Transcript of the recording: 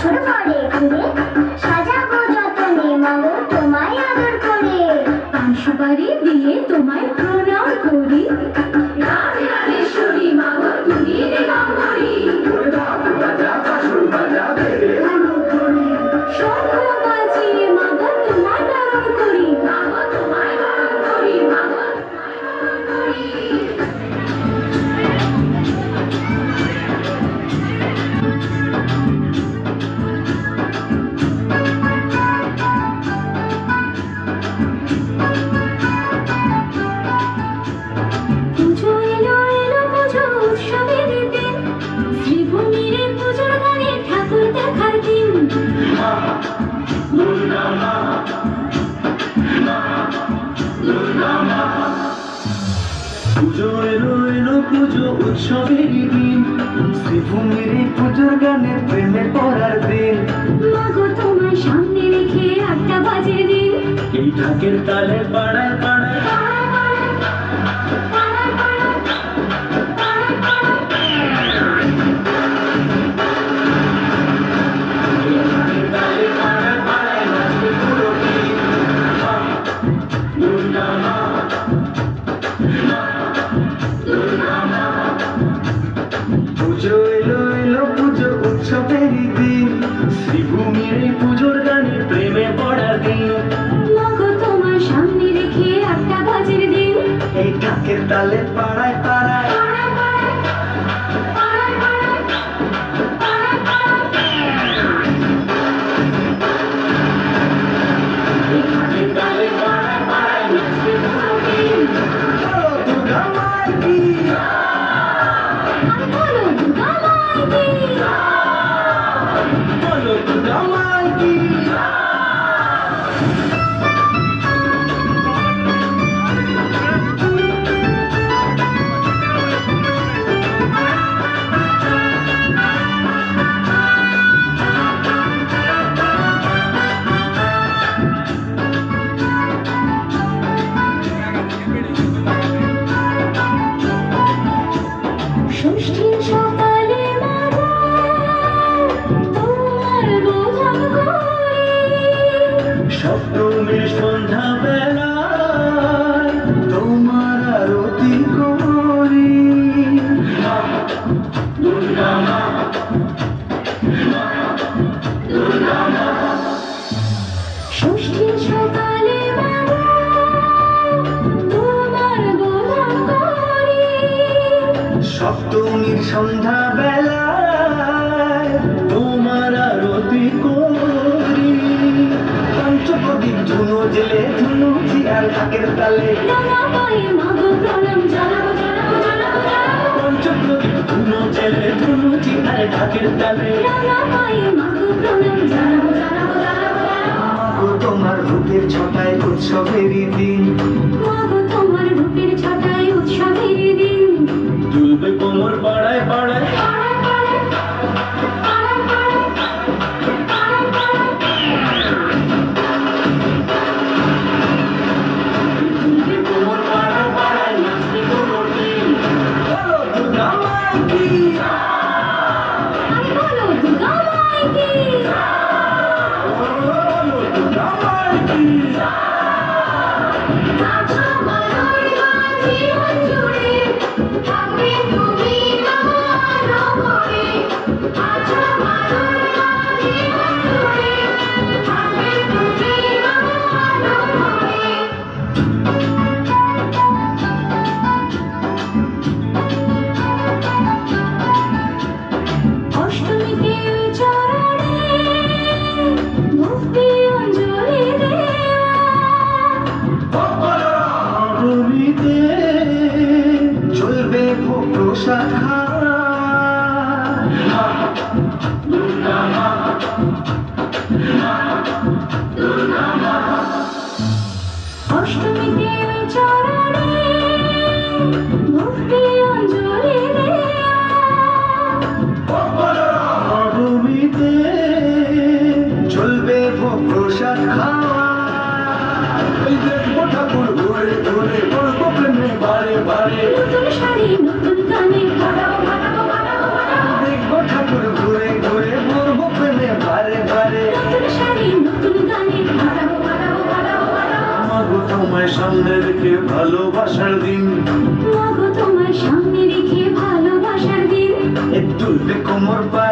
বছর পরে ঘুরে সাজাবো যতনে মাগো তোমায় আদর করে। পান সুপারি দিয়ে তোমায় প্রণাম করি। রাধে রাধেশ্বরী মাগো তুমি দিগম্বরী। শঙ্খ বাজিয়ে মাগো তোমায় বরণ করি। মাগো তোমায় বরণ করি, মাগো তোমায় বরণ করি। পুজো এলো এলো পুজো উৎসবের দিন, শ্রীভূমির পুজোর গানে ঠাকুর দেখার দিন। পুজো এলো এলো পুজো উৎসবের দিন, শ্রীভূমির পুজোর গানে প্রেমে পড়ার দিন। মাগো তোমায় সামনে রেখে 8টা বাজে দিন। এই ঢাকের তালে পাড়ায় পাড়ায় পুজো এলো এলো পুজো উৎসবের দিন, শ্রীভূমির পুজোর গানে প্রেমে পড়ার দিন। মাগো তোমায় সামনে রেখে 8টা বাজে দিন। এই ঢাকের তালে পাড়ায় পাড়ায় বলো দুর্গা মাই কি। বলো দুর্গা মাই কি। ষষ্ঠীর সকালে মাগো তোমার বোধন করি। সপ্তমীর সন্ধ্যা বেলায় তোমার আরতি করি। ষষ্ঠীর সকালে মাগো তোমার বোধন করি। সপ্তমীর সন্ধ্যা বেলায় তোমার আরতি করি। পঞ্চপ্রদীপ ধুনো জেলে ধুনুচি আর ঢাকের তালে। রাঙা পায়ে মাগো প্রণাম জানাবো জানাবো জানাবো জানাবো। পঞ্চপ্রদীপ ধুনো জেলে ধুনুচি আর ঢাকের তালে। রাঙা পায়ে মাগো প্রণাম জানাবো জানাবো জানাবো জানাবো। মাগো তোমার রূপের ছটায় উৎসবেরই দিন, মাগো তোমার রূপের ছটায় উৎসবের দিন। দুলবে কোমর পাড়ায় পাড়ায় পাড়ায় পাড়ায় পাড়ায় পাড়ায় পাড়ায় পাড়ায়। দুলবে কোমর পাড়ায় পাড়ায় নাচবে কোনো দিন। বলো দুর্গা মাই কি। আমি বলো দুর্গা মাই কি। বলো দুর্গা মাই কি। তোমায় সামনে রেখে ভালোবাসার দিন, মাগো তোমায় সামনে রেখে ভালোবাসার দিন। একটু কোমর পা